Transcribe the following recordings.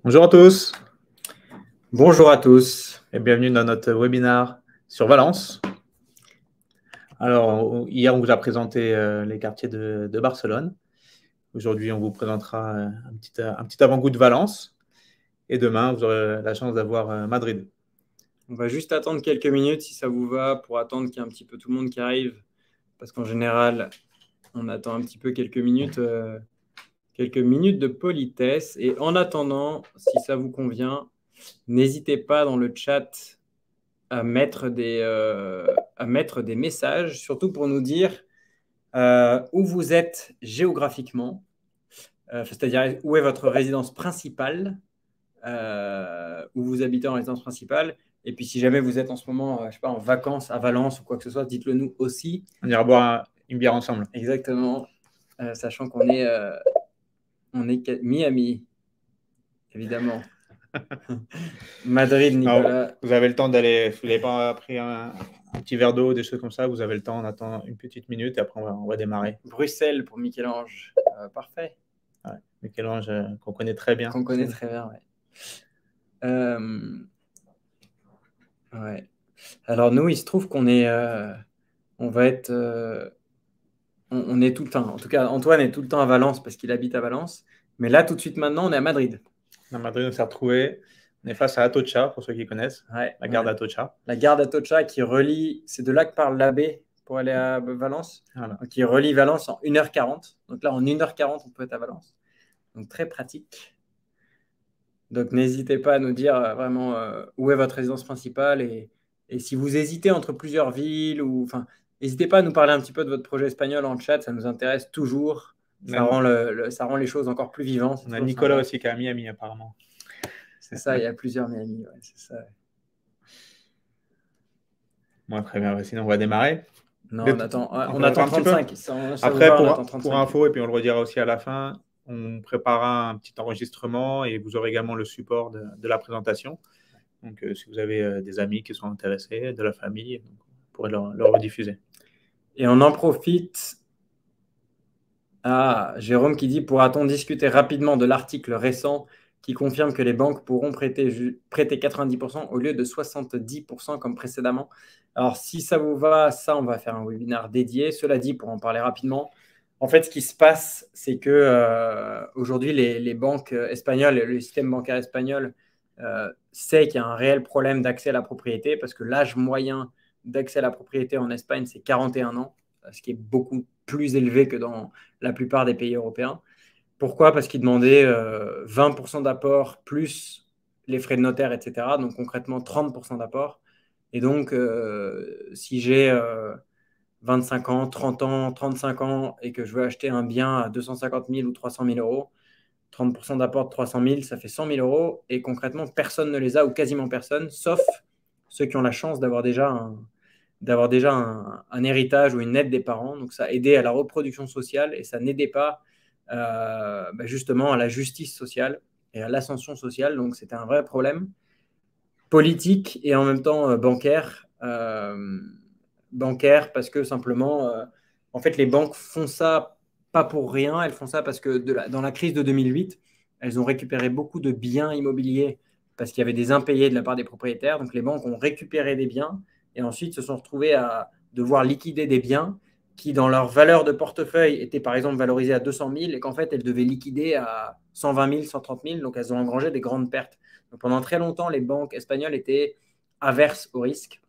Bonjour à tous Bonjour à tous. et bienvenue dans notre webinaire sur Valence. Alors, hier, on vous a présenté les quartiers de Barcelone. Aujourd'hui, on vous présentera un petit avant-goût de Valence. Et demain, vous aurez la chance d'avoir Madrid. On va juste attendre quelques minutes si ça vous va pour attendre qu'il y ait un petit peu tout le monde qui arrive. Parce qu'en général, on attend un petit peu quelques minutes de politesse. Et en attendant, si ça vous convient, n'hésitez pas dans le chat à mettre des messages, surtout pour nous dire où vous êtes géographiquement, c'est-à-dire où est votre résidence principale, où vous habitez en résidence principale. Et puis, si jamais vous êtes en ce moment, je sais pas, en vacances à Valence ou quoi que ce soit, dites-le nous aussi. On ira boire une bière ensemble. Exactement, sachant qu'on est, Miami, évidemment. Madrid, Alors, Nicolas. vous avez le temps d'aller, si vous n'avez pas pris un petit verre d'eau, des choses comme ça, vous avez le temps, on attend une petite minute et après on va démarrer. Bruxelles pour Michel-Ange. Parfait. Ouais, Michel-Ange, qu'on connaît très bien. Qu'on connaît très bien, ouais. Ouais. Alors nous, il se trouve qu'on est, on va être, on est tout le temps. En tout cas, Antoine est tout le temps à Valence parce qu'il habite à Valence. Mais là, tout de suite maintenant, on est à Madrid. À Madrid, on s'est retrouvés. On est face à Atocha, pour ceux qui connaissent, Ouais, la gare d'Atocha. la gare d'Atocha qui relie, c'est de là que part l'AB pour aller à Valence, Voilà. donc, qui relie Valence en 1h40. Donc là, en 1h40, on peut être à Valence. Donc très pratique. Donc n'hésitez pas à nous dire vraiment où est votre résidence principale et si vous hésitez entre plusieurs villes ou enfin, n'hésitez pas à nous parler un petit peu de votre projet espagnol en chat, ça nous intéresse toujours. Ça rend les choses encore plus vivantes. On a Nicolas sympa. Aussi qui est à Miami apparemment. C'est ça, il y a plusieurs Miami. Ouais, c'est ça. Bon, très bien, sinon on va démarrer. Non, on attend 35. Après, pour info, et puis on le redira aussi à la fin, on préparera un petit enregistrement et vous aurez également le support de la présentation. Donc, si vous avez des amis qui sont intéressés, de la famille, vous pourrez leur rediffuser. Et on en profite. Ah, Jérôme qui dit, pourra-t-on discuter rapidement de l'article récent qui confirme que les banques pourront prêter 90% au lieu de 70% comme précédemment? Alors, si ça vous va, ça, on va faire un webinaire dédié. Cela dit, pour en parler rapidement, en fait, ce qui se passe, c'est que aujourd'hui, les banques espagnoles et le système bancaire espagnol sait qu'il y a un réel problème d'accès à la propriété parce que l'âge moyen d'accès à la propriété en Espagne, c'est 41 ans, ce qui est beaucoup plus élevé que dans la plupart des pays européens. Pourquoi? Parce qu'ils demandaient 20% d'apport plus les frais de notaire, etc. Donc concrètement 30% d'apport. Et donc, si j'ai 25 ans, 30 ans, 35 ans et que je veux acheter un bien à 250 000 ou 300 000 euros, 30% d'apport de 300 000, ça fait 100 000 euros. Et concrètement, personne ne les a ou quasiment personne, sauf ceux qui ont la chance d'avoir déjà un héritage ou une aide des parents. Donc, ça aidait à la reproduction sociale et ça n'aidait pas justement à la justice sociale et à l'ascension sociale. Donc, c'était un vrai problème politique et en même temps bancaire. Bancaire parce que simplement, en fait, les banques font ça pas pour rien. Elles font ça parce que dans la crise de 2008, elles ont récupéré beaucoup de biens immobiliers parce qu'il y avait des impayés de la part des propriétaires. Donc, les banques ont récupéré des biens et ensuite se sont retrouvées à devoir liquider des biens qui, dans leur valeur de portefeuille, étaient par exemple valorisés à 200 000 et qu'en fait, elles devaient liquider à 120 000, 130 000. Donc, elles ont engrangé des grandes pertes. Donc, pendant très longtemps, les banques espagnoles étaient averses au risque.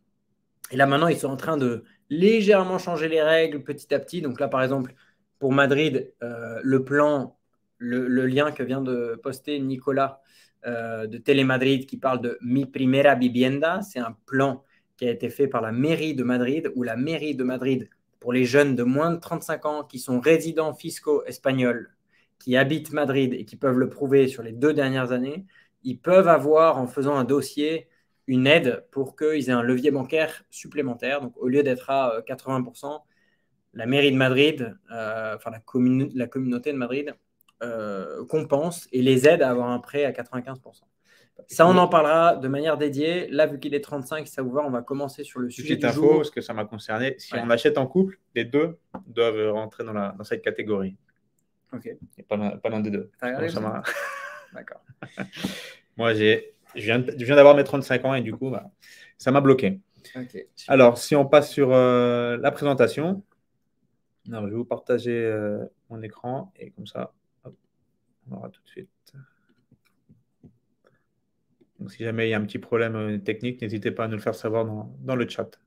Et là, maintenant, ils sont en train de légèrement changer les règles petit à petit. Donc là, par exemple, pour Madrid, le plan, le lien que vient de poster Nicolas de Telemadrid qui parle de Mi Primera Vivienda, c'est un plan qui a été fait par la mairie de Madrid, où la mairie de Madrid, pour les jeunes de moins de 35 ans qui sont résidents fiscaux espagnols, qui habitent Madrid et qui peuvent le prouver sur les 2 dernières années, ils peuvent avoir, en faisant un dossier, une aide pour qu'ils aient un levier bancaire supplémentaire. Donc, au lieu d'être à 80%, la mairie de Madrid, enfin la communauté de Madrid, compense et les aide à avoir un prêt à 95%. Ça, on en parlera de manière dédiée. Là, vu qu'il est 35, si ça vous va, on va commencer sur le sujet du jour. Parce que ça m'a concerné. Si on achète en couple, les deux doivent rentrer dans cette catégorie. Ok. Et pas l'un des deux. D'accord. Moi, je viens d'avoir mes 35 ans et du coup, bah, ça m'a bloqué. Ok. Alors, si on passe sur la présentation, non, je vais vous partager mon écran et comme ça, hop, on aura tout de suite. Donc, si jamais il y a un petit problème technique, n'hésitez pas à nous le faire savoir dans le chat.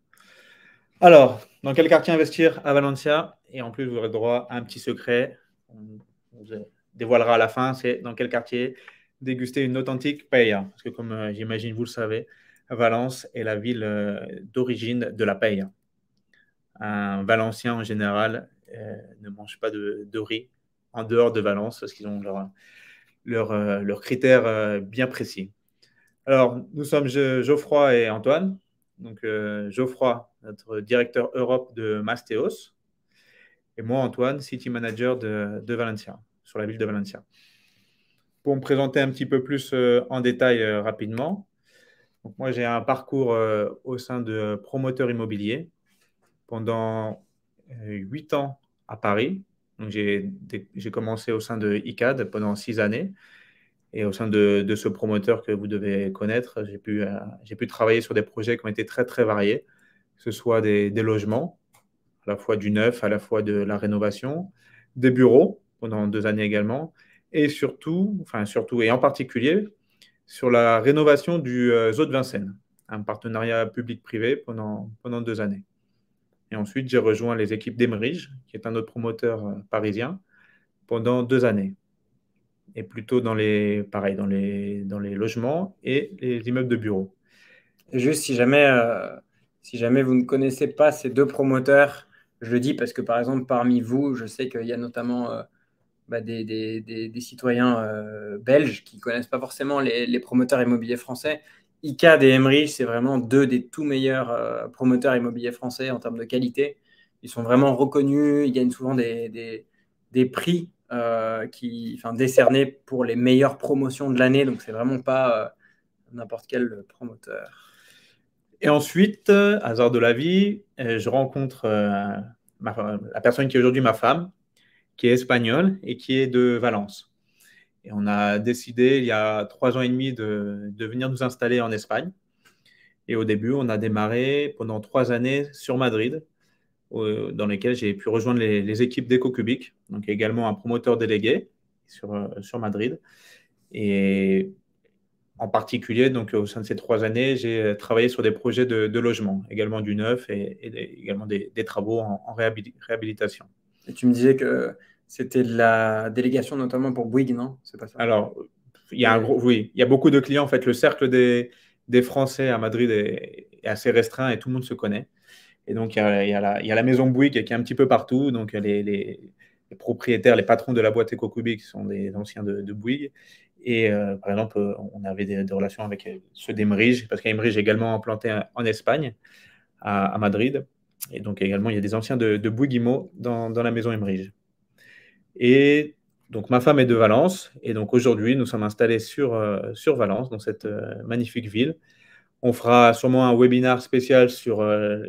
Alors, dans quel quartier investir à Valencia? Et en plus, vous aurez droit à un petit secret. On vous dévoilera à la fin, c'est dans quel quartier déguster une authentique paella. Parce que comme j'imagine, vous le savez, Valence est la ville d'origine de la paella. Un Valencien, en général, ne mange pas de riz en dehors de Valence parce qu'ils ont leurs critères bien précis. Alors, nous sommes Geoffroy et Antoine. Donc, Geoffroy, notre directeur Europe de Mastéos. Et moi, Antoine, City Manager de Valencia, sur la ville de Valencia. Pour me présenter un petit peu plus en détail rapidement, donc moi, j'ai un parcours au sein de promoteur immobilier pendant 8 ans à Paris. Donc, j'ai commencé au sein de ICAD pendant 6 années. Et au sein de ce promoteur que vous devez connaître, j'ai pu travailler sur des projets qui ont été très, très variés, que ce soit des logements, à la fois du neuf, à la fois de la rénovation, des bureaux pendant 2 années également, et surtout et en particulier, sur la rénovation du Zoo de Vincennes, un partenariat public-privé pendant 2 années. Et ensuite, j'ai rejoint les équipes d'Emerige, qui est un autre promoteur parisien, pendant 2 années. Et plutôt dans les logements et les immeubles de bureaux. Et juste si jamais vous ne connaissez pas ces deux promoteurs, je le dis parce que par exemple parmi vous, je sais qu'il y a notamment des citoyens belges qui ne connaissent pas forcément les promoteurs immobiliers français. ICAD et Emerich, c'est vraiment deux des tout meilleurs promoteurs immobiliers français en termes de qualité. Ils sont vraiment reconnus, ils gagnent souvent des prix décernés pour les meilleures promotions de l'année. Donc, c'est vraiment pas n'importe quel promoteur. Et ensuite, hasard de la vie, je rencontre la personne qui est aujourd'hui ma femme, qui est espagnole et qui est de Valence. Et on a décidé, il y a 3 ans et demi, de venir nous installer en Espagne. Et au début, on a démarré pendant 3 années sur Madrid, dans lesquelles j'ai pu rejoindre les équipes d'EcoCubic, donc également un promoteur délégué sur Madrid. Et en particulier, donc, au sein de ces 3 années, j'ai travaillé sur des projets de logement, également du neuf et également des travaux en réhabilitation. Et tu me disais que c'était de la délégation notamment pour Bouygues, non? C'est pas ça? Alors, il y a il y a beaucoup de clients. En fait, le cercle des Français à Madrid est assez restreint et tout le monde se connaît. Et donc, il y a la maison Bouygues qui est un petit peu partout. Donc, les propriétaires, les patrons de la boîte EcoCubic sont des anciens de Bouygues. Et par exemple, on avait des relations avec ceux d'Emerige, parce qu'Emerige est également implanté en Espagne, à Madrid. Et donc également, il y a des anciens de Bouygues Immo dans la maison Emerige. Et donc, ma femme est de Valence. Et donc, aujourd'hui, nous sommes installés sur Valence, dans cette magnifique ville. On fera sûrement un webinaire spécial sur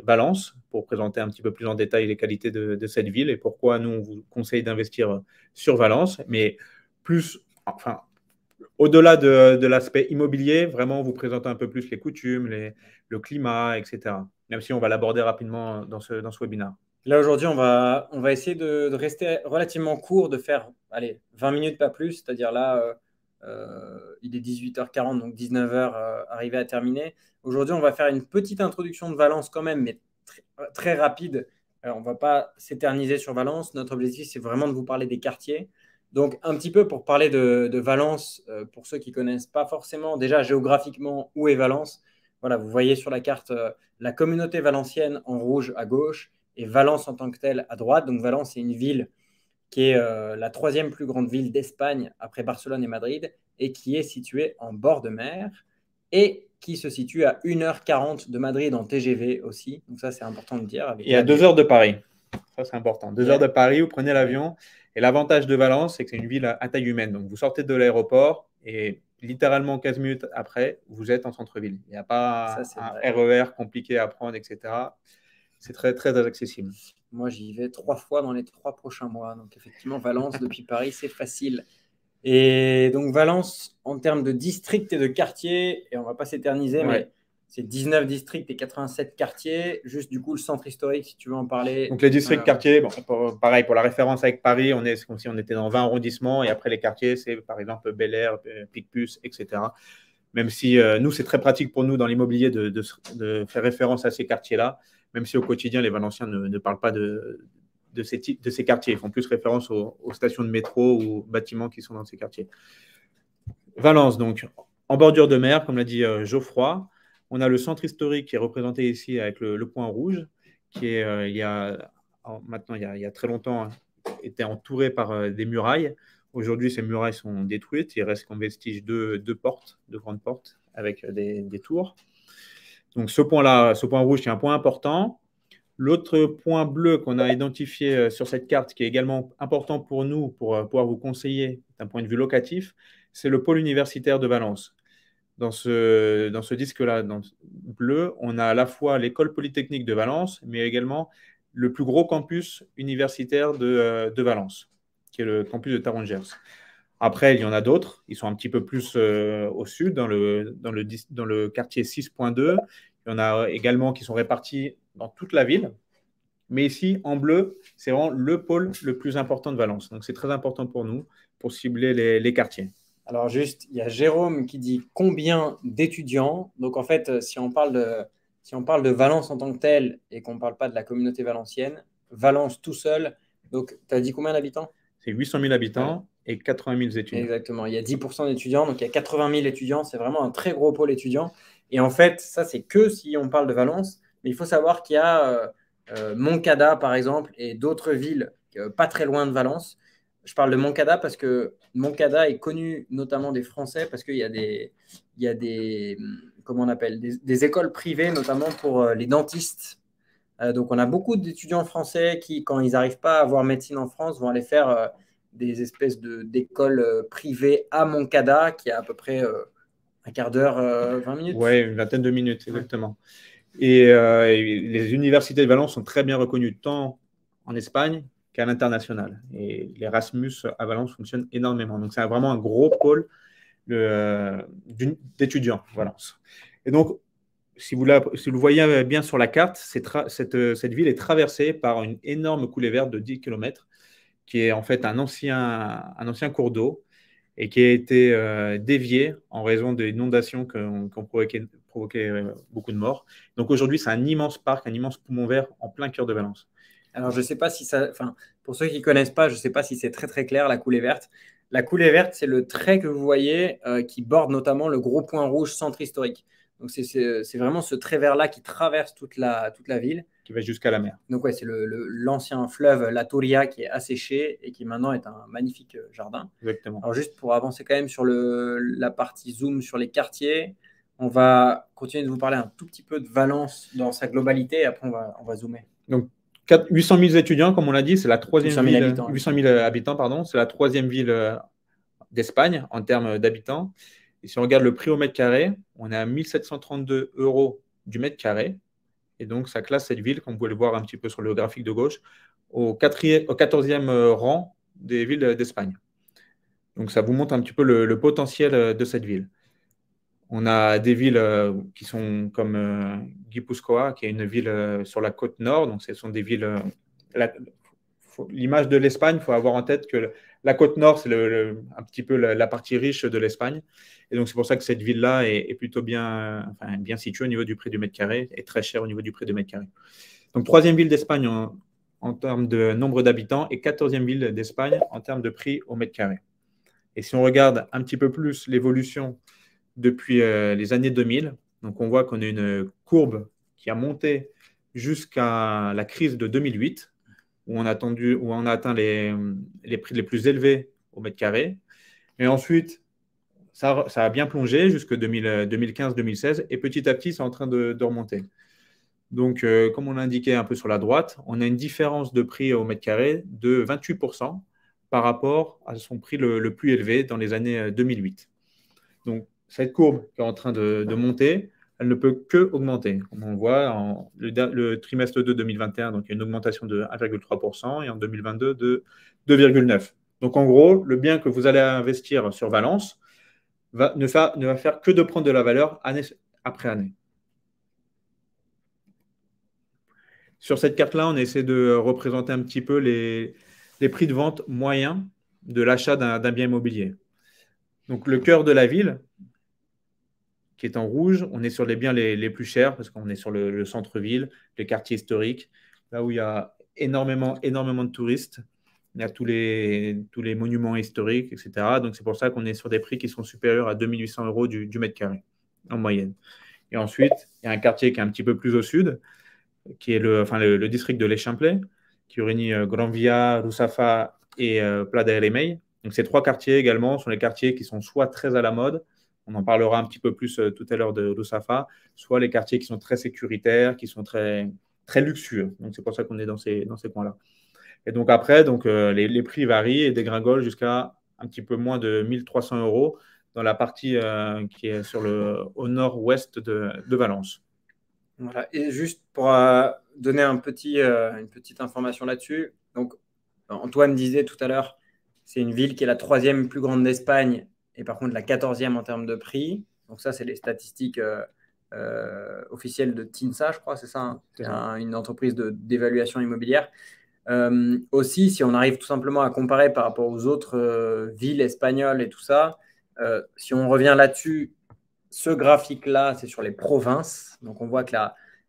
Valence pour présenter un petit peu plus en détail les qualités de cette ville et pourquoi nous, on vous conseille d'investir sur Valence. Mais au-delà de l'aspect immobilier, vraiment, vous présenter un peu plus les coutumes, le climat, etc. Même si on va l'aborder rapidement dans ce webinaire. Là, aujourd'hui, on va essayer de rester relativement court, de faire 20 minutes, pas plus. C'est-à-dire là, il est 18h40, donc 19h arrivé à terminer. Aujourd'hui, on va faire une petite introduction de Valence quand même, mais très rapide. On ne va pas s'éterniser sur Valence. Notre objectif, c'est vraiment de vous parler des quartiers. Donc, un petit peu pour parler de Valence, pour ceux qui ne connaissent pas forcément déjà géographiquement où est Valence. Voilà, vous voyez sur la carte la communauté valencienne en rouge à gauche et Valence en tant que telle à droite. Donc, Valence, c'est une ville qui est la troisième plus grande ville d'Espagne après Barcelone et Madrid et qui est située en bord de mer et qui se situe à 1h40 de Madrid en TGV aussi. Donc, ça, c'est important de dire. Il y a 2 heures de Paris. Ça, c'est important. 2 heures de Paris, vous prenez l'avion. Et l'avantage de Valence, c'est que c'est une ville à taille humaine. Donc, vous sortez de l'aéroport et littéralement 15 minutes après, vous êtes en centre-ville. Il n'y a pas un RER compliqué à prendre, etc. C'est très, très accessible. Moi, j'y vais 3 fois dans les 3 prochains mois. Donc, effectivement, Valence depuis Paris, c'est facile. Et donc Valence, en termes de districts et de quartiers, et on ne va pas s'éterniser, mais c'est 19 districts et 87 quartiers. Juste du coup, le centre historique, si tu veux en parler. Donc les districts quartiers, bon, pareil pour la référence avec Paris, c'est comme si on était dans 20 arrondissements, et après les quartiers, c'est par exemple Bel Air, Picpus, etc. Même si nous, c'est très pratique pour nous dans l'immobilier de faire référence à ces quartiers-là, même si au quotidien, les Valenciens ne parlent pas de ces quartiers. Ils font plus référence aux stations de métro ou aux bâtiments qui sont dans ces quartiers. Valence, donc, en bordure de mer, comme l'a dit Geoffroy. On a le centre historique qui est représenté ici avec le point rouge, qui est, il y a très longtemps, était entouré par des murailles. Aujourd'hui, ces murailles sont détruites. Il reste comme vestige deux grandes portes avec des tours. Donc, ce point-là, ce point rouge, c'est un point important. L'autre point bleu qu'on a identifié sur cette carte, qui est également important pour nous, pour pouvoir vous conseiller d'un point de vue locatif, c'est le pôle universitaire de Valence. Dans ce disque-là, dans bleu, on a à la fois l'école polytechnique de Valence, mais également le plus gros campus universitaire de Valence, qui est le campus de Tarangers. Après, il y en a d'autres. Ils sont un petit peu plus au sud, dans le quartier 6.2. Il y en a également qui sont répartis dans toute la ville. Mais ici, en bleu, c'est vraiment le pôle le plus important de Valence. Donc, c'est très important pour nous, pour cibler les quartiers. Alors juste, il y a Jérôme qui dit combien d'étudiants. Donc en fait, si on parle de Valence en tant que telle et qu'on ne parle pas de la communauté valencienne, Valence tout seul, donc tu as dit combien d'habitants? C'est 800 000 habitants et 80 000 étudiants. Exactement, il y a 10% d'étudiants, donc il y a 80 000 étudiants, c'est vraiment un très gros pôle étudiant. Et en fait, ça c'est que si on parle de Valence, mais il faut savoir qu'il y a Moncada par exemple et d'autres villes pas très loin de Valence. Je parle de Moncada parce que Moncada est connu notamment des Français parce qu'il y a des comment on appelle, des écoles privées, notamment pour les dentistes. Donc, on a beaucoup d'étudiants français qui, quand ils n'arrivent pas à avoir médecine en France, vont aller faire des espèces d'écoles privées à Moncada, qui a à peu près un quart d'heure, 20 minutes. Oui, une vingtaine de minutes, exactement. Et les universités de Valence sont très bien reconnues tant en Espagne qu'à l'international. Et l'Erasmus à Valence fonctionne énormément. Donc, c'est vraiment un gros pôle d'étudiants, Valence. Et donc, si vous le voyez bien sur la carte, cette ville est traversée par une énorme coulée verte de 10 km, qui est en fait un ancien cours d'eau et qui a été dévié en raison des inondations qui ont provoqué beaucoup de morts. Donc aujourd'hui, c'est un immense parc, un immense poumon vert en plein cœur de Valence. Alors, je ne sais pas si ça. Enfin, pour ceux qui ne connaissent pas, je ne sais pas si c'est très très clair, la coulée verte. La coulée verte, c'est le trait que vous voyez qui borde notamment le gros point rouge centre historique. Donc, c'est vraiment ce trait vert-là qui traverse toute la ville. Qui va jusqu'à la mer. Donc, ouais, c'est l'ancien fleuve, la Turia, qui est asséché et qui maintenant est un magnifique jardin. Exactement. Alors, juste pour avancer quand même sur la partie zoom sur les quartiers, on va continuer de vous parler un tout petit peu de Valence dans sa globalité et après, on va zoomer. Donc, 800 000 étudiants, comme on l'a dit, c'est la troisième ville. Habitants, 800 000 habitants, pardon. C'est la troisième ville d'Espagne en termes d'habitants. Et si on regarde le prix au mètre carré, on est à 1 732 € du mètre carré. Et donc, ça classe cette ville, comme vous pouvez le voir un petit peu sur le graphique de gauche, au 14e rang des villes d'Espagne. Donc, ça vous montre un petit peu le potentiel de cette ville. On a des villes qui sont comme Guipúzcoa, qui est une ville sur la côte nord. Donc, ce sont des villes. L'image de l'Espagne, il faut avoir en tête que la côte nord, c'est un petit peu la partie riche de l'Espagne. Et donc, c'est pour ça que cette ville-là est plutôt bien située au niveau du prix du mètre carré et très chère au niveau du prix du mètre carré. Donc, troisième ville d'Espagne en termes de nombre d'habitants et 14e ville d'Espagne en termes de prix au mètre carré. Et si on regarde un petit peu plus l'évolution depuis les années 2000, donc on voit qu'on a une courbe qui a monté jusqu'à la crise de 2008, où on a atteint les prix les plus élevés au mètre carré. Et ensuite, ça a bien plongé jusqu'en 2015-2016, et petit à petit, c'est en train de remonter. Donc, comme on l'a indiqué un peu sur la droite, on a une différence de prix au mètre carré de 28% par rapport à son prix le plus élevé dans les années 2008. Donc, cette courbe qui est en train de monter, elle ne peut que augmenter. Comme on voit, le trimestre 2 2021, donc il y a une augmentation de 1,3% et en 2022 de 2,9%. Donc, en gros, le bien que vous allez investir sur Valence ne va faire que de prendre de la valeur année après année. Sur cette carte-là, on essaie de représenter un petit peu les prix de vente moyens de l'achat d'un bien immobilier. Donc, le cœur de la ville, qui est en rouge, on est sur les biens les plus chers parce qu'on est sur le centre-ville, les quartiers historiques, là où il y a énormément de touristes. Il y a tous les monuments historiques, etc. Donc, c'est pour ça qu'on est sur des prix qui sont supérieurs à 2800 euros du mètre carré en moyenne. Et ensuite, il y a un quartier qui est un petit peu plus au sud, qui est le district de l'Eixample, qui réunit Gran Via, Ruzafa et Playa del Remei. Donc, ces trois quartiers également sont les quartiers qui sont soit très à la mode, on en parlera un petit peu plus tout à l'heure de Ruzafa, soit les quartiers qui sont très sécuritaires, qui sont très, très luxueux. Donc, c'est pour ça qu'on est dans ces coins-là. Et donc, après, les prix varient et dégringolent jusqu'à un petit peu moins de 1300 euros dans la partie qui est au nord-ouest de Valence. Voilà. Et juste pour donner une petite information là-dessus, donc Antoine disait tout à l'heure, c'est une ville qui est la 3e plus grande d'Espagne et par contre la 14e en termes de prix. Donc ça, c'est les statistiques officielles de TINSA, je crois, c'est ça, hein, c'est une entreprise d'évaluation immobilière. Aussi, si on arrive tout simplement à comparer par rapport aux autres villes espagnoles et tout ça, si on revient là-dessus, ce graphique-là, c'est sur les provinces. Donc, on voit que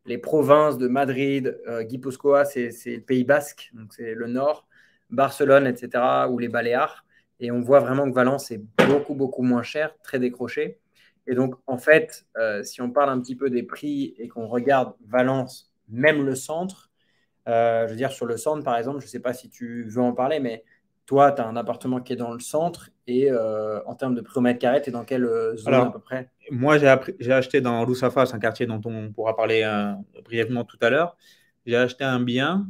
les provinces de Madrid, Guipúzcoa, c'est le Pays Basque, donc c'est le nord, Barcelone, etc., ou les Baléares. Et on voit vraiment que Valence est beaucoup moins cher, très décroché. Et donc, en fait, si on parle un petit peu des prix et qu'on regarde Valence, même le centre, je veux dire, sur le centre, par exemple, je ne sais pas si tu veux en parler, mais toi, tu as un appartement qui est dans le centre et en termes de prix au mètre carré, tu es dans quelle zone à peu près? Moi, j'ai acheté dans Ruzafa, c'est un quartier dont on pourra parler brièvement tout à l'heure. J'ai acheté un bien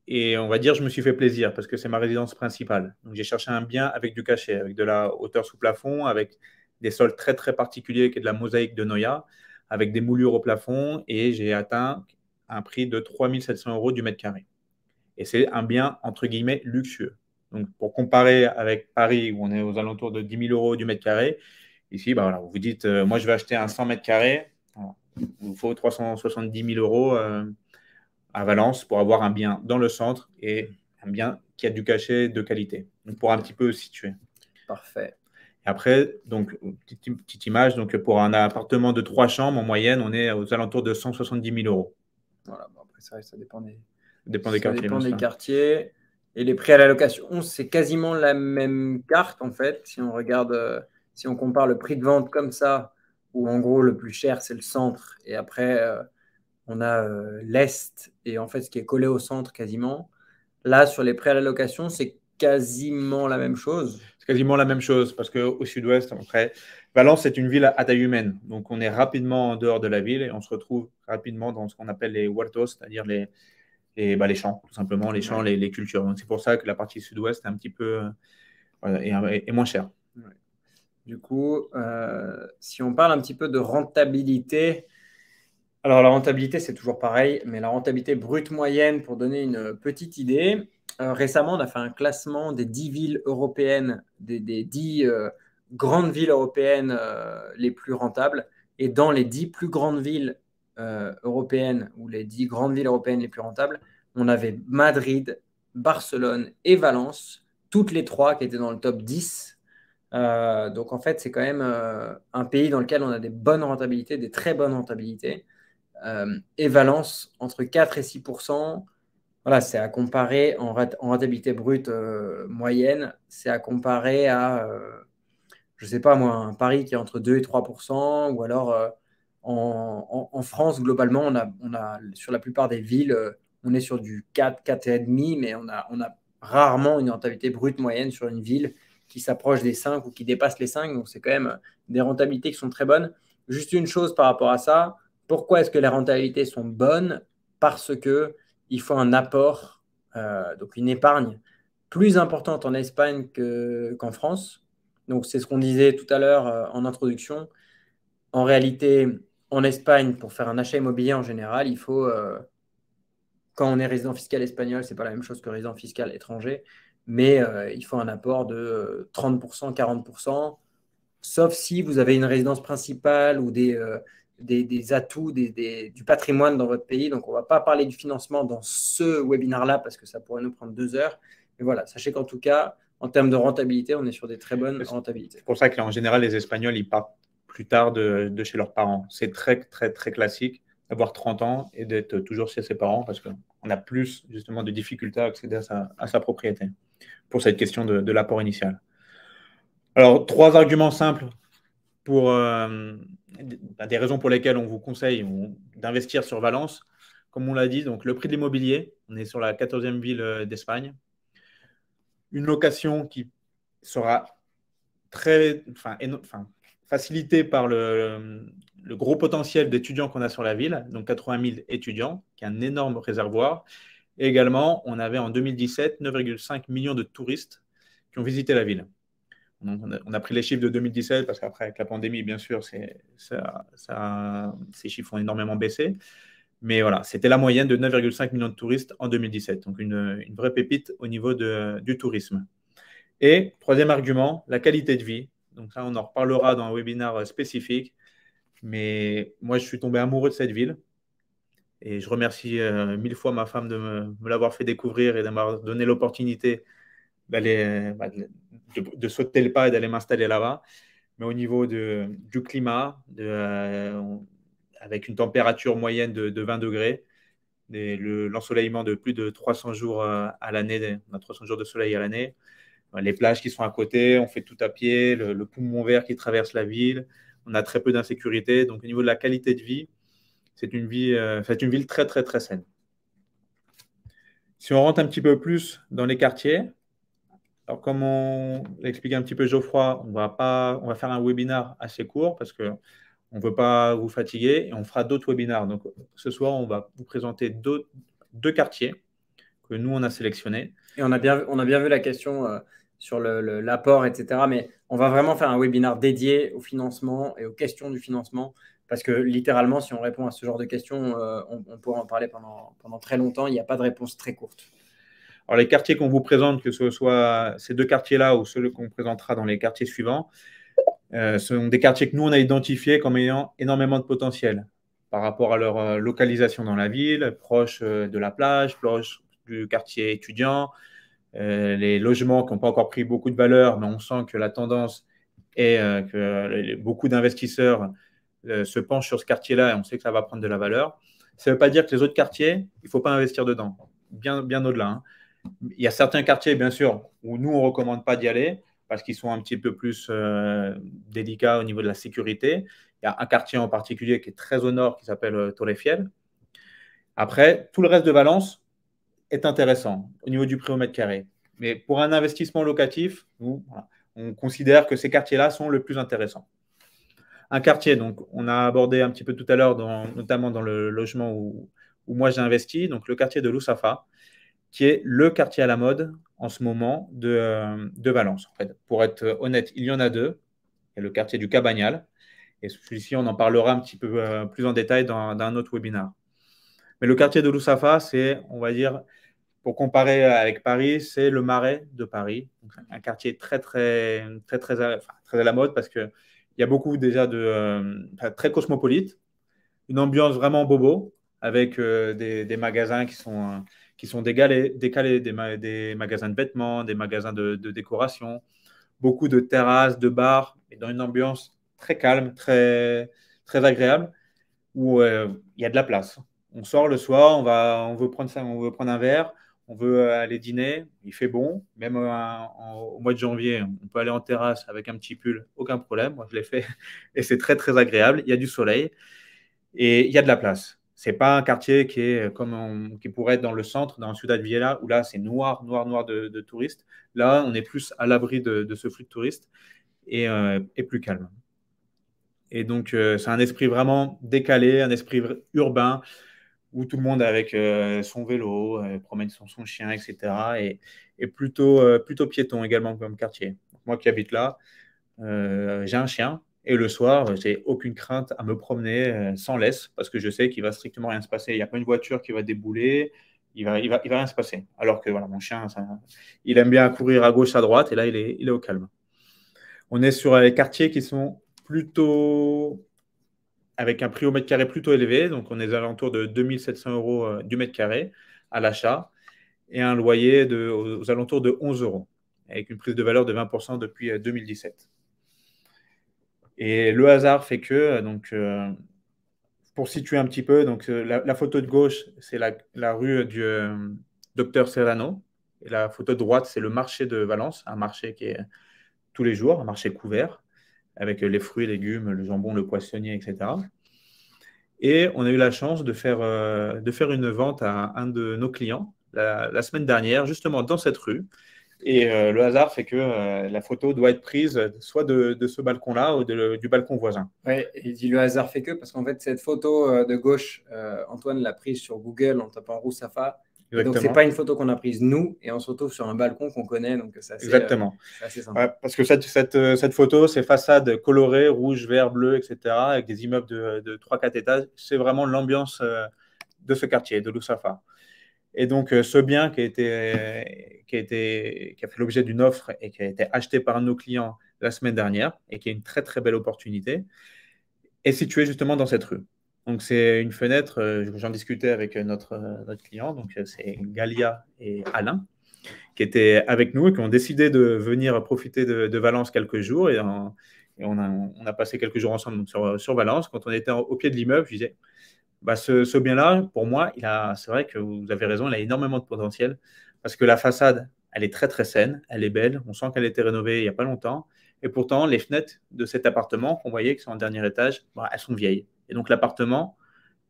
et on va dire je me suis fait plaisir parce que c'est ma résidence principale. Donc, j'ai cherché un bien avec du cachet, avec de la hauteur sous plafond, avec des sols très particuliers qui est de la mosaïque de Noya, avec des moulures au plafond et j'ai atteint un prix de 3700 euros du mètre carré. Et c'est un bien, entre guillemets, luxueux. Donc, pour comparer avec Paris, où on est aux alentours de 10 000 euros du mètre carré, ici, bah voilà, vous vous dites, moi, je vais acheter un 100 mètres carrés. Voilà. Il vous faut 370 000 euros à Valence pour avoir un bien dans le centre et un bien qui a du cachet de qualité. Donc, pour un petit peu situer. Parfait. Et après, donc, petite image, donc, pour un appartement de 3 chambres, en moyenne, on est aux alentours de 170 000 euros. Voilà, bon, après, ça dépend des quartiers. Dépend des quartiers. Et les prix à la location, c'est quasiment la même carte, en fait. Si on regarde, si on compare le prix de vente comme ça, où en gros, le plus cher, c'est le centre. Et après, on a l'Est, et en fait, ce qui est collé au centre quasiment. Là, sur les prix à la location, c'est quasiment la même chose. C'est quasiment la même chose parce qu'au sud-ouest, après, Valence est une ville à taille humaine. Donc, on est rapidement en dehors de la ville et on se retrouve rapidement dans ce qu'on appelle les huertos, c'est-à-dire les champs, tout simplement, les champs, les cultures. Donc, c'est pour ça que la partie sud-ouest est un petit peu est moins chère. Ouais. Du coup, si on parle un petit peu de rentabilité, alors la rentabilité, c'est toujours pareil, mais la rentabilité brute moyenne, pour donner une petite idée, récemment, on a fait un classement des 10 villes européennes, des 10 grandes villes européennes les plus rentables. Et dans les 10 plus grandes villes européennes, ou les 10 grandes villes européennes les plus rentables, on avait Madrid, Barcelone et Valence, toutes les trois qui étaient dans le top 10. Donc en fait, c'est quand même un pays dans lequel on a des bonnes rentabilités, des très bonnes rentabilités. Et Valence, entre 4 et 6%, voilà, c'est à comparer en rentabilité brute moyenne, c'est à comparer à, je ne sais pas moi, un Paris qui est entre 2 et 3%, ou alors en France, globalement, on a sur la plupart des villes, on est sur du 4, 4,5, mais on a rarement une rentabilité brute moyenne sur une ville qui s'approche des 5 ou qui dépasse les 5. Donc, c'est quand même des rentabilités qui sont très bonnes. Juste une chose par rapport à ça, pourquoi est-ce que les rentabilités sont bonnes? Parce qu'il faut un apport, donc une épargne plus importante en Espagne qu'en France. Donc, c'est ce qu'on disait tout à l'heure en introduction. En réalité, en Espagne, pour faire un achat immobilier en général, il faut, quand on est résident fiscal espagnol, ce n'est pas la même chose que résident fiscal étranger. mais il faut un apport de 30%, 40%, sauf si vous avez une résidence principale ou des atouts, du patrimoine dans votre pays. Donc, on ne va pas parler du financement dans ce webinaire-là parce que ça pourrait nous prendre 2 heures. Mais voilà, sachez qu'en tout cas, en termes de rentabilité, on est sur des très bonnes rentabilités. C'est pour ça qu'en général, les Espagnols, ils partent plus tard de chez leurs parents. C'est très, très, très classique d'avoir 30 ans et d'être toujours chez ses parents parce qu'on a plus justement de difficultés à accéder à sa propriété pour cette question de l'apport initial. Alors, 3 arguments simples pour des raisons pour lesquelles on vous conseille d'investir sur Valence. Comme on l'a dit, donc le prix de l'immobilier, on est sur la 14e ville d'Espagne. Une location qui sera facilitée par le gros potentiel d'étudiants qu'on a sur la ville, donc 80 000 étudiants, qui est un énorme réservoir. Et également, on avait en 2017 9,5 millions de touristes qui ont visité la ville. Donc, on a pris les chiffres de 2017 parce qu'après, avec la pandémie, bien sûr, ces chiffres ont énormément baissé. Mais voilà, c'était la moyenne de 9,5 millions de touristes en 2017. Donc, une vraie pépite au niveau du tourisme. Et troisième argument, la qualité de vie. Donc, ça, on en reparlera dans un webinaire spécifique. Mais moi, je suis tombé amoureux de cette ville. Et je remercie 1000 fois ma femme de me l'avoir fait découvrir et de m'avoir donné l'opportunité de sauter le pas et d'aller m'installer là-bas. Mais au niveau du climat, avec une température moyenne de 20 degrés, l'ensoleillement de plus de 300 jours à l'année, on a 300 jours de soleil à l'année, les plages qui sont à côté, on fait tout à pied, le poumon vert qui traverse la ville, on a très peu d'insécurité. Donc au niveau de la qualité de vie, c'est une ville très, très, très saine. Si on rentre un petit peu plus dans les quartiers, alors, comme on l'expliquait un petit peu Geoffroy, on va faire un webinaire assez court parce qu'on ne veut pas vous fatiguer et on fera d'autres webinaires. Donc, ce soir, on va vous présenter deux quartiers que nous, on a sélectionnés. Et on a bien vu la question sur l'apport, etc. Mais on va vraiment faire un webinaire dédié au financement et aux questions du financement parce que littéralement, si on répond à ce genre de questions, on pourra en parler pendant très longtemps. Il n'y a pas de réponse très courte. Alors, les quartiers qu'on vous présente, que ce soit ces deux quartiers-là ou ceux qu'on présentera dans les quartiers suivants, sont des quartiers que nous, on a identifiés comme ayant énormément de potentiel par rapport à leur localisation dans la ville, proche de la plage, proche du quartier étudiant, les logements qui n'ont pas encore pris beaucoup de valeur, mais on sent que la tendance est que beaucoup d'investisseurs se penchent sur ce quartier-là et on sait que ça va prendre de la valeur. Ça ne veut pas dire que les autres quartiers, il ne faut pas investir dedans, bien au-delà. Hein. Il y a certains quartiers, bien sûr, où nous, on ne recommande pas d'y aller parce qu'ils sont un petit peu plus délicats au niveau de la sécurité. Il y a un quartier en particulier qui est très au nord qui s'appelle Torrefiel. Après, tout le reste de Valence est intéressant au niveau du prix au mètre carré. Mais pour un investissement locatif, nous, voilà, on considère que ces quartiers-là sont le plus intéressants. Un quartier, donc, on a abordé un petit peu tout à l'heure, notamment dans le logement où moi j'ai investi, donc le quartier de Lusafa, qui est le quartier à la mode en ce moment de Valence. En fait, pour être honnête, il y en a deux. Il y a le quartier du Cabagnal, et celui-ci, on en parlera un petit peu plus en détail dans un autre webinaire. Mais le quartier de Lusafa, c'est, on va dire, pour comparer avec Paris, c'est le Marais de Paris. Donc, un quartier très, très, très, très, très à la mode parce qu'il y a beaucoup déjà très cosmopolite, une ambiance vraiment bobo avec des magasins qui sont décalés, des magasins de vêtements, des magasins de décoration, beaucoup de terrasses, de bars, et dans une ambiance très calme, très, très agréable, où il y a de la place. On sort le soir, on veut prendre un verre, on veut aller dîner, il fait bon, même au mois de janvier, on peut aller en terrasse avec un petit pull, aucun problème, moi je l'ai fait, et c'est très très agréable, il y a du soleil, et il y a de la place. Ce n'est pas un quartier qui pourrait être dans le centre, dans Ciudad Vieja, où là, c'est noir, noir, noir de touristes. Là, on est plus à l'abri de ce flux de touristes et plus calme. Et donc, c'est un esprit vraiment décalé, un esprit urbain, où tout le monde avec son vélo, promène son chien, etc. Et plutôt piéton également comme quartier. Moi qui habite là, j'ai un chien. Et le soir, j'ai aucune crainte à me promener sans laisse parce que je sais qu'il va strictement rien se passer. Il n'y a pas une voiture qui va débouler, il va rien se passer. Alors que voilà, mon chien, il aime bien courir à gauche, à droite, et là, il est au calme. On est sur les quartiers qui sont plutôt avec un prix au mètre carré plutôt élevé. Donc, on est aux alentours de 2 700 euros du mètre carré à l'achat et un loyer aux alentours de 11 euros, avec une prise de valeur de 20% depuis 2017. Et le hasard fait que, donc, pour situer un petit peu, donc, la photo de gauche, c'est la rue du Docteur Serrano. Et la photo de droite, c'est le marché de Valence, un marché qui est tous les jours, un marché couvert, avec les fruits, légumes, le jambon, le poissonnier, etc. Et on a eu la chance de faire une vente à un de nos clients la semaine dernière, justement dans cette rue. Et le hasard fait que la photo doit être prise soit de ce balcon-là ou du balcon voisin. Ouais, et il dit le hasard fait que, parce qu'en fait, cette photo de gauche, Antoine l'a prise sur Google en tapant Roussafa. Et donc, ce n'est pas une photo qu'on a prise nous, et on se retrouve sur un balcon qu'on connaît. Donc, c'est assez sympa. Ouais, parce que cette photo, ces façades colorées, rouge, vert, bleu, etc., avec des immeubles de 3-4 étages, c'est vraiment l'ambiance de ce quartier, de Roussafa. Et donc, ce bien qui a fait l'objet d'une offre et qui a été acheté par un de nos clients la semaine dernière et qui est une très, très belle opportunité, est situé justement dans cette rue. Donc, c'est une fenêtre, j'en discutais avec notre client, donc c'est Galia et Alain, qui étaient avec nous et qui ont décidé de venir profiter de Valence quelques jours. Et on a passé quelques jours ensemble donc, sur Valence. Quand on était au pied de l'immeuble, je disais, bah, ce bien-là, pour moi, c'est vrai que vous avez raison, il a énormément de potentiel parce que la façade, elle est très, très saine, elle est belle. On sent qu'elle a été rénovée il n'y a pas longtemps. Et pourtant, les fenêtres de cet appartement qu'on voyait, qui sont en dernier étage, bah, elles sont vieilles. Et donc, l'appartement,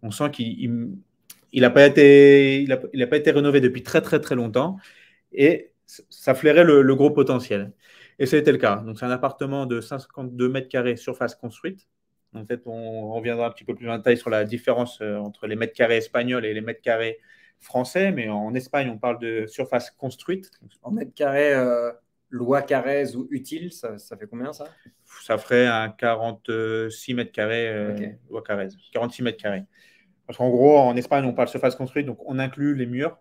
on sent qu'il n'a pas été rénové depuis très, très, très longtemps. Et ça flairait le gros potentiel. Et ça a été le cas. Donc, c'est un appartement de 52 mètres carrés surface construite. Donc, peut-être on reviendra un petit peu plus en détail sur la différence entre les mètres carrés espagnols et les mètres carrés français. Mais en Espagne, on parle de surface construite. En mètres carrés, loi Carrez ou utile, ça fait combien ça? Ça ferait un 46 mètres carrés, okay. Loi Carrez. 46 mètres carrés. Parce qu'en gros, en Espagne, on parle surface construite. Donc, on inclut les murs,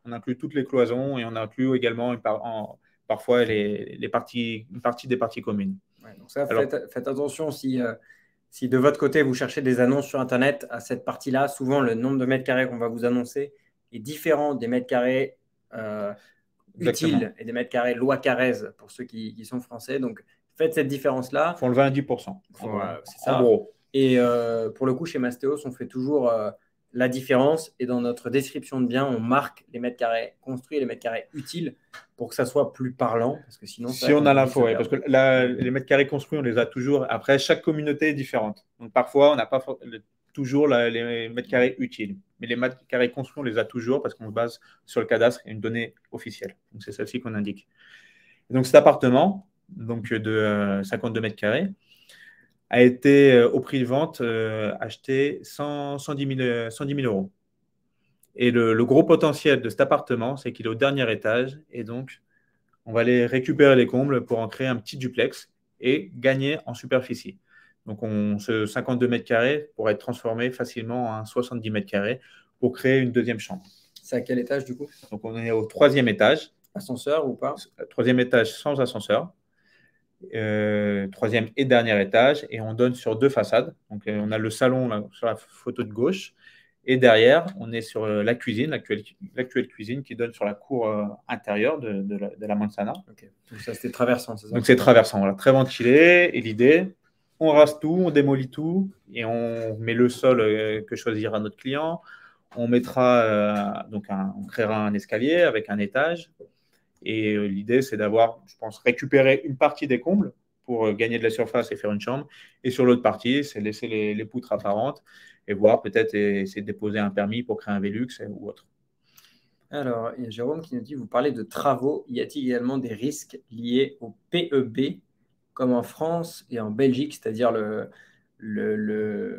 on inclut toutes les cloisons et on inclut également parfois une partie des parties communes. Ouais, donc ça, faites attention si de votre côté, vous cherchez des annonces sur Internet à cette partie-là, souvent le nombre de mètres carrés qu'on va vous annoncer est différent des mètres carrés utiles et des mètres carrés loi Carrez pour ceux qui sont français. Donc, faites cette différence-là. Il faut enlever un 10%. C'est ça. En gros. Et pour le coup, chez Mastéos, on fait toujours la différence. Et dans notre description de bien, on marque les mètres carrés construits et les mètres carrés utiles pour que ça soit plus parlant. Parce que sinon, si on a l'info, ouais, parce que les mètres carrés construits, on les a toujours. Après, chaque communauté est différente. Donc, parfois, on n'a pas toujours les mètres carrés utiles. Mais les mètres carrés construits, on les a toujours parce qu'on se base sur le cadastre et une donnée officielle. Donc, c'est celle-ci qu'on indique. Et donc, cet appartement donc, de 52 mètres carrés a été au prix de vente acheté 110 000 euros. Et le gros potentiel de cet appartement, c'est qu'il est au dernier étage. Et donc, on va aller récupérer les combles pour en créer un petit duplex et gagner en superficie. Donc, ce 52 mètres carrés pourrait être transformé facilement en 70 mètres carrés pour créer une deuxième chambre. C'est à quel étage du coup? Donc, on est au 3e étage. Ascenseur ou pas? 3e étage sans ascenseur. 3e et dernier étage. Et on donne sur 2 façades. Donc, on a le salon là, sur la photo de gauche. Et derrière, on est sur la cuisine, l'actuelle cuisine qui donne sur la cour intérieure de la Manzana. Okay. Donc ça, c'était traversant, c'est ça? Donc c'est traversant, voilà, très ventilé. Et l'idée, on rase tout, on démolit tout et on met le sol que choisira notre client. On mettra, on créera un escalier avec un étage. Et l'idée, c'est d'avoir, je pense, récupérer une partie des combles pour gagner de la surface et faire une chambre. Et sur l'autre partie, c'est laisser les poutres apparentes et voir peut-être essayer de déposer un permis pour créer un Velux ou autre. Alors, il y a Jérôme qui nous dit, vous parlez de travaux, y a-t-il également des risques liés au PEB, comme en France et en Belgique, c'est-à-dire les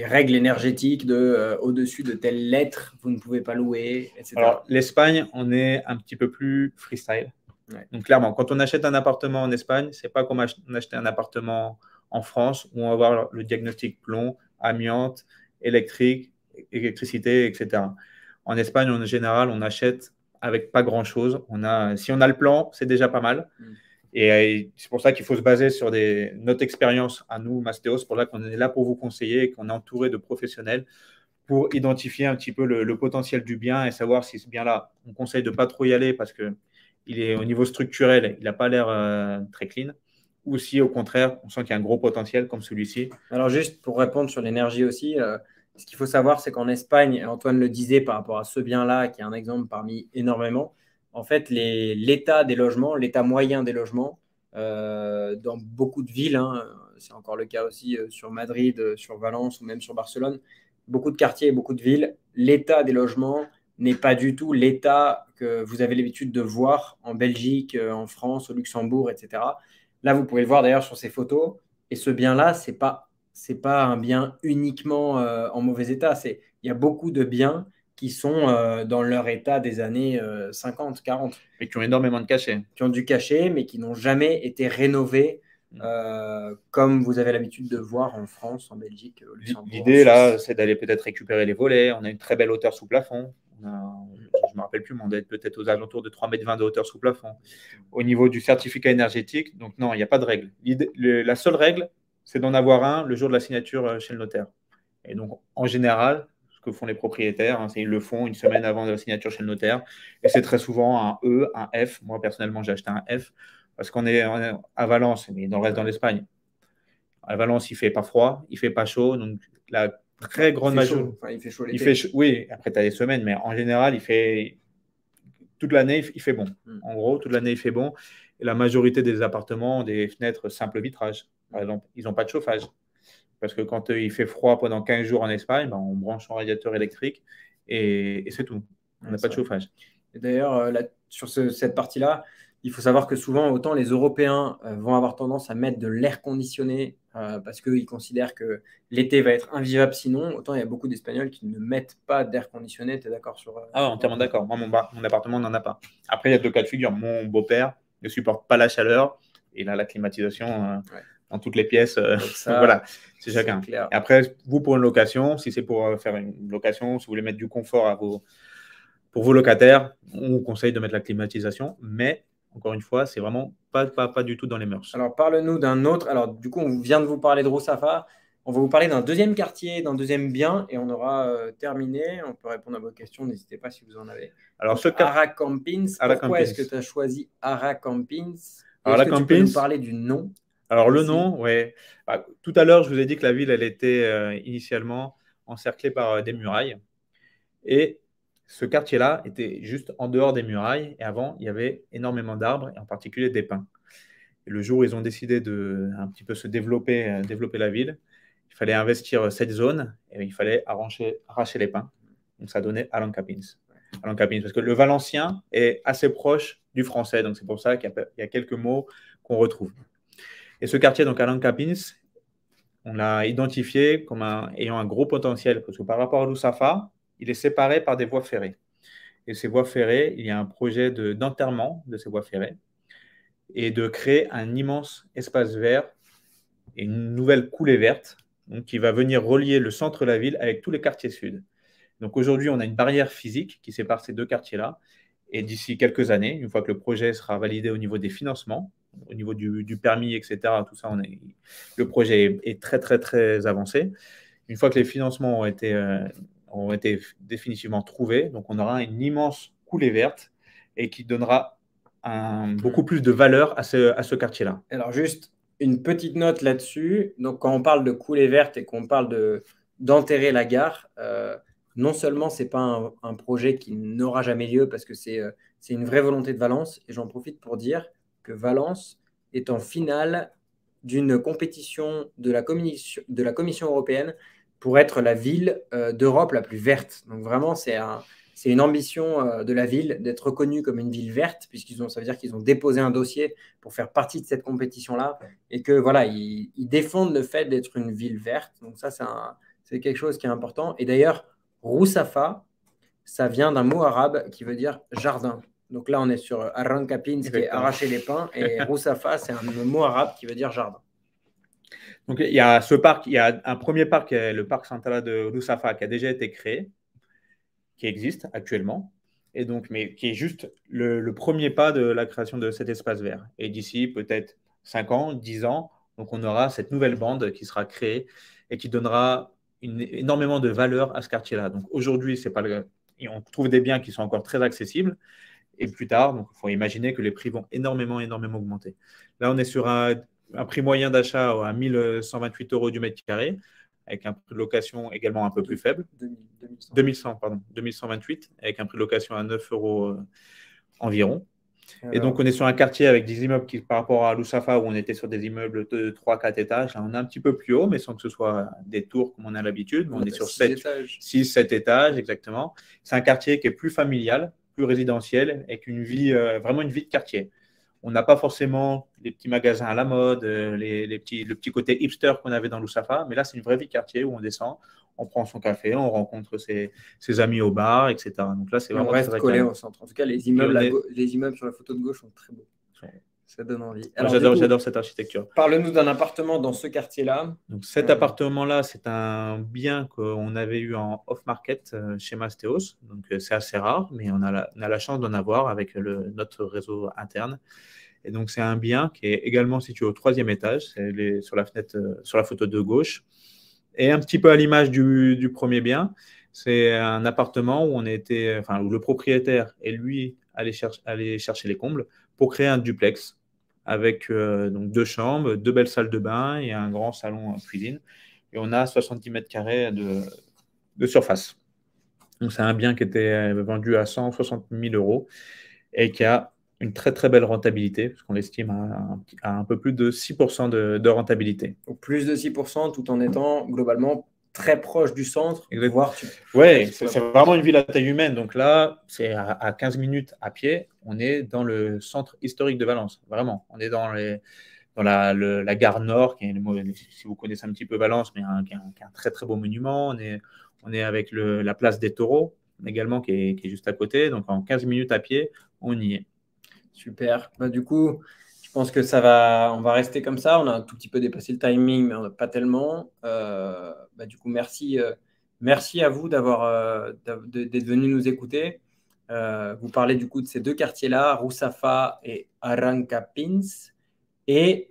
règles énergétiques de au-dessus de telle lettre, vous ne pouvez pas louer, etc. Alors, l'Espagne, on est un petit peu plus freestyle. Ouais. Donc, clairement, quand on achète un appartement en Espagne, ce n'est pas comme acheter un appartement en France où on va avoir le diagnostic plomb, amiante, électricité, etc. En Espagne, en général, on achète avec pas grand-chose. Si on a le plan, c'est déjà pas mal. Et c'est pour ça qu'il faut se baser sur notre expérience à nous, Mastéos, c'est pour ça qu'on est là pour vous conseiller et qu'on est entouré de professionnels pour identifier un petit peu le potentiel du bien et savoir si ce bien-là, on conseille de ne pas trop y aller parce que au niveau structurel, il n'a pas l'air très clean, ou si au contraire, on sent qu'il y a un gros potentiel comme celui-ci. Alors juste pour répondre sur l'énergie aussi, ce qu'il faut savoir, c'est qu'en Espagne, Antoine le disait par rapport à ce bien-là, qui est un exemple parmi énormément, en fait, l'état des logements, l'état moyen des logements, dans beaucoup de villes, hein, c'est encore le cas aussi sur Madrid, sur Valence ou même sur Barcelone, beaucoup de quartiers et beaucoup de villes, l'état des logements n'est pas du tout l'état que vous avez l'habitude de voir en Belgique, en France, au Luxembourg, etc. Là, vous pouvez le voir d'ailleurs sur ces photos. Et ce bien-là, c'est pas un bien uniquement en mauvais état. Il y a beaucoup de biens qui sont dans leur état des années 50, 40. Et qui ont énormément de cachets. Qui ont du cachet, mais qui n'ont jamais été rénovés comme vous avez l'habitude de voir en France, en Belgique, au Luxembourg. L'idée, là, c'est d'aller peut-être récupérer les volets. On a une très belle hauteur sous plafond. Je ne me rappelle plus, mais on doit être peut-être aux alentours de 3,20 m de hauteur sous plafond. Au niveau du certificat énergétique, donc non, il n'y a pas de règle. La seule règle, c'est d'en avoir un le jour de la signature chez le notaire. Et donc, en général, ce que font les propriétaires, c'est qu'ils le font une semaine avant la signature chez le notaire. Et c'est très souvent un E, un F. Moi, personnellement, j'ai acheté un F parce qu'on est à Valence, mais dans le reste, dans l'Espagne. À Valence, il ne fait pas froid, il ne fait pas chaud. Donc, la très grande majorité. Enfin, il fait chaud l'été. Oui, après, tu as des semaines, mais en général, toute l'année, il fait bon. En gros, toute l'année, il fait bon. Et la majorité des appartements ont des fenêtres simple vitrage. Par exemple, ils n'ont pas de chauffage. Parce que quand il fait froid pendant 15 jours en Espagne, on branche son radiateur électrique et c'est tout. On n'a pas de chauffage. Et d'ailleurs, sur cette partie-là, il faut savoir que souvent, autant les Européens vont avoir tendance à mettre de l'air conditionné parce qu'ils considèrent que l'été va être invivable sinon, autant il y a beaucoup d'Espagnols qui ne mettent pas d'air conditionné. Tu es d'accord sur… entièrement d'accord. Moi, mon appartement n'en a pas. Après, il y a 2 cas de figure. Mon beau-père ne supporte pas la chaleur et là, la climatisation dans toutes les pièces. Voilà, c'est chacun. Et après, vous, pour une location, si c'est pour faire une location, si vous voulez mettre du confort pour vos locataires, on vous conseille de mettre la climatisation, mais encore une fois, c'est vraiment pas du tout dans les mœurs. Alors, parle-nous d'un autre. Alors, du coup, on vient de vous parler de Roussafa. On va vous parler d'un deuxième quartier, d'un deuxième bien, et on aura terminé. On peut répondre à vos questions. N'hésitez pas si vous en avez. Alors, Ara Campins. Pourquoi est-ce que tu as choisi Ara Campins? Est-ce que tu peux nous parler du nom? Alors, le nom, oui. Tout à l'heure, je vous ai dit que la ville, elle était initialement encerclée par des murailles. Et ce quartier-là était juste en dehors des murailles. Et avant, il y avait énormément d'arbres, et en particulier des pins. Et le jour où ils ont décidé de un petit peu se développer la ville, il fallait investir cette zone et il fallait arracher les pins. Donc, ça donnait Aloncapins. Aloncapins, parce que le valencien est assez proche du français. Donc, c'est pour ça qu'il y a quelques mots qu'on retrouve. Et ce quartier, donc Aloncapins, on l'a identifié comme ayant un gros potentiel parce que par rapport à Roussafa, il est séparé par des voies ferrées. Et ces voies ferrées, il y a un projet d'enterrement de ces voies ferrées et de créer un immense espace vert et une nouvelle coulée verte donc, qui va venir relier le centre de la ville avec tous les quartiers sud. Donc aujourd'hui, on a une barrière physique qui sépare ces 2 quartiers-là. Et d'ici quelques années, une fois que le projet sera validé au niveau des financements, au niveau du permis, etc., tout ça, le projet est très, très, très avancé. Une fois que les financements ont été définitivement trouvés, donc on aura une immense coulée verte et qui donnera beaucoup plus de valeur à ce quartier-là. Alors juste une petite note là-dessus. Donc quand on parle de coulée verte et qu'on parle d'enterrer la gare, non seulement ce n'est pas un projet qui n'aura jamais lieu parce que c'est une vraie volonté de Valence, et j'en profite pour dire que Valence est en finale d'une compétition de la Commission européenne pour être la ville d'Europe la plus verte. Donc vraiment, c'est une ambition de la ville d'être reconnue comme une ville verte, ça veut dire qu'ils ont déposé un dossier pour faire partie de cette compétition-là, et que voilà, ils défendent le fait d'être une ville verte. Donc ça, c'est quelque chose qui est important. Et d'ailleurs, Roussafa, ça vient d'un mot arabe qui veut dire jardin. Donc là, on est sur Aloncapins, qui est arracher les pins, et Roussafa, c'est un mot arabe qui veut dire jardin. Donc il y a ce parc, il y a un premier parc, le parc central de Roussafa, qui a déjà été créé, qui existe actuellement, et donc, mais qui est juste le premier pas de la création de cet espace vert. Et d'ici peut-être 5 ans, 10 ans, donc on aura cette nouvelle bande qui sera créée et qui donnera énormément de valeur à ce quartier-là. Donc aujourd'hui, c'est pas et on trouve des biens qui sont encore très accessibles. Et plus tard, donc il faut imaginer que les prix vont énormément augmenter. Là, on est sur un prix moyen d'achat à 1 128 € du mètre carré, avec un prix de location également un peu plus faible. 2128, avec un prix de location à 9 € environ. Alors, et donc, on est sur un quartier avec des immeubles qui, par rapport à Lousafa, où on était sur des immeubles de 3-4 étages, là, on est un petit peu plus haut, mais sans que ce soit des tours comme on a l'habitude. On est sur 6-7 étages, exactement. C'est un quartier qui est plus familial, plus résidentiel, avec une vie, vraiment une vie de quartier. On n'a pas forcément les petits magasins à la mode, le petit côté hipster qu'on avait dans Lousafa, mais là, c'est une vraie vie de quartier où on descend, on prend son café, on rencontre ses amis au bar, etc. Donc là, c'est vraiment on reste collé au centre. En tout cas, les immeubles sur la photo de gauche sont très beaux. Ça donne envie. J'adore cette architecture. Parle-nous d'un appartement dans ce quartier-là. Donc, cet appartement-là, c'est un bien qu'on avait eu en off-market chez Mastéos. Donc, c'est assez rare, mais on a la chance d'en avoir avec notre réseau interne. Et donc, c'est un bien qui est également situé au 3e étage, sur la fenêtre, sur la photo de gauche. Et un petit peu à l'image du premier bien, c'est un appartement où où le propriétaire et lui allaient chercher les combles pour créer un duplex avec donc 2 chambres, 2 belles salles de bain et un grand salon cuisine. Et on a 70 mètres carrés de surface. Donc, c'est un bien qui était vendu à 160 000 € et qui a une très très belle rentabilité, puisqu'on l'estime à un peu plus de 6% de rentabilité. Donc plus de 6% tout en étant globalement très proche du centre. Oui, c'est vraiment une ville à taille humaine. Donc là, c'est à 15 minutes à pied, on est dans le centre historique de Valence. Vraiment, on est dans la gare Nord, qui est, si vous connaissez un petit peu Valence, mais qui est un très très beau monument. On est avec la place des Taureaux également, qui est juste à côté. Donc en 15 minutes à pied, on y est. Super. Du coup, je pense que on va rester comme ça. On a un tout petit peu dépassé le timing, mais pas tellement. Du coup, merci à vous d'être venu nous écouter. Vous parlez du coup de ces 2 quartiers-là, Rousafa et Arrancapins. Et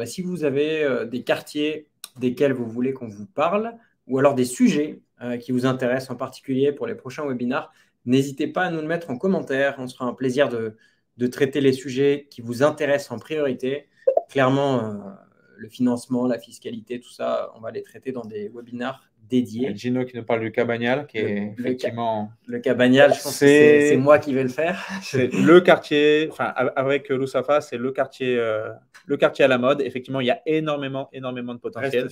si vous avez des quartiers desquels vous voulez qu'on vous parle, ou alors des sujets qui vous intéressent en particulier pour les prochains webinars, n'hésitez pas à nous le mettre en commentaire. On sera un plaisir de traiter les sujets qui vous intéressent en priorité. Clairement, le financement, la fiscalité, tout ça, on va les traiter dans des webinars dédiés. Gino qui nous parle du Cabagnal, qui est effectivement… Le Cabagnal, je pense que c'est moi qui vais le faire. C'est le quartier, avec Lousafa, c'est le quartier à la mode. Effectivement, il y a énormément de potentiel.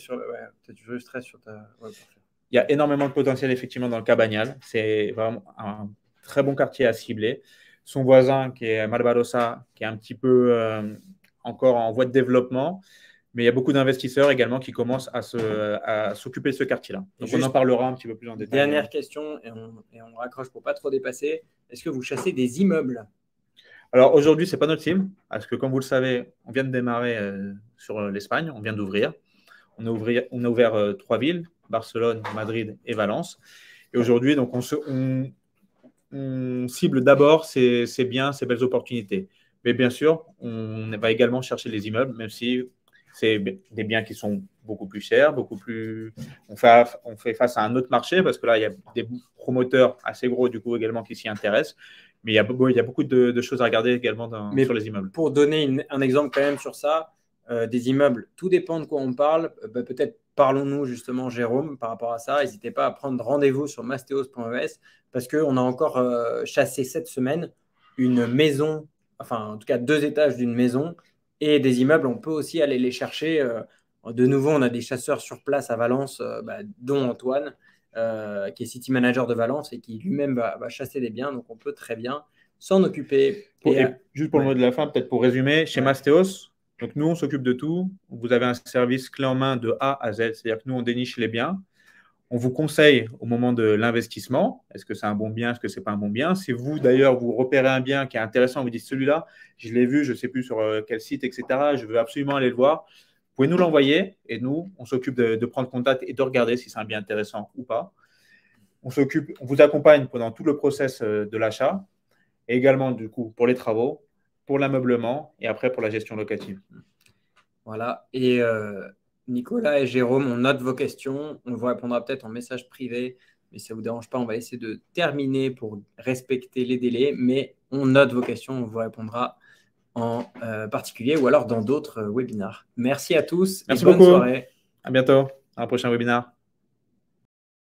Il y a énormément de potentiel, effectivement, dans le Cabagnal. C'est vraiment un très bon quartier à cibler. Son voisin, qui est Malvarosa, qui est un petit peu encore en voie de développement. Mais il y a beaucoup d'investisseurs également qui commencent à s'occuper de ce quartier-là. Donc, on en parlera un petit peu plus en détail. Dernière question, et on raccroche pour ne pas trop dépasser. Est-ce que vous chassez des immeubles? Alors, aujourd'hui, ce n'est pas notre team, parce que, comme vous le savez, on vient de démarrer sur l'Espagne, on vient d'ouvrir. On a ouvert 3 villes, Barcelone, Madrid et Valence. Et aujourd'hui, donc, on cible d'abord ces biens, ces belles opportunités. Mais bien sûr, on va également chercher les immeubles, même si c'est des biens qui sont beaucoup plus chers, on fait face à un autre marché, parce que là, il y a des promoteurs assez gros, du coup, également, qui s'y intéressent. Mais il y a beaucoup de choses à regarder également sur les immeubles. Pour donner un exemple quand même sur ça, des immeubles, tout dépend de quoi on parle. Peut-être parlons-nous justement, Jérôme, par rapport à ça. N'hésitez pas à prendre rendez-vous sur mastéos.es parce qu'on a encore chassé cette semaine une maison, enfin en tout cas 2 étages d'une maison et des immeubles. On peut aussi aller les chercher. De nouveau, on a des chasseurs sur place à Valence, dont Antoine, qui est City Manager de Valence et qui lui-même va chasser des biens. Donc, on peut très bien s'en occuper. Juste pour le mot de la fin, peut-être pour résumer, chez Mastéos, donc nous, on s'occupe de tout. Vous avez un service clé en main de A à Z. C'est-à-dire que nous, on déniche les biens. On vous conseille au moment de l'investissement. Est-ce que c'est un bon bien? Est-ce que ce n'est pas un bon bien? Si vous, d'ailleurs, vous repérez un bien qui est intéressant, vous dites celui-là, je l'ai vu, je ne sais plus sur quel site, etc. Je veux absolument aller le voir. Vous pouvez nous l'envoyer et nous, on s'occupe de prendre contact et de regarder si c'est un bien intéressant ou pas. On vous accompagne pendant tout le process de l'achat, et également du coup pour les travaux, pour l'ameublement et après pour la gestion locative. Voilà. Et Nicolas et Jérôme, on note vos questions. On vous répondra peut-être en message privé, mais ça ne vous dérange pas. On va essayer de terminer pour respecter les délais, mais on note vos questions. On vous répondra en particulier ou alors dans d'autres webinars. Merci à tous. Merci et bonne beaucoup. soirée. À bientôt. À un prochain webinaire.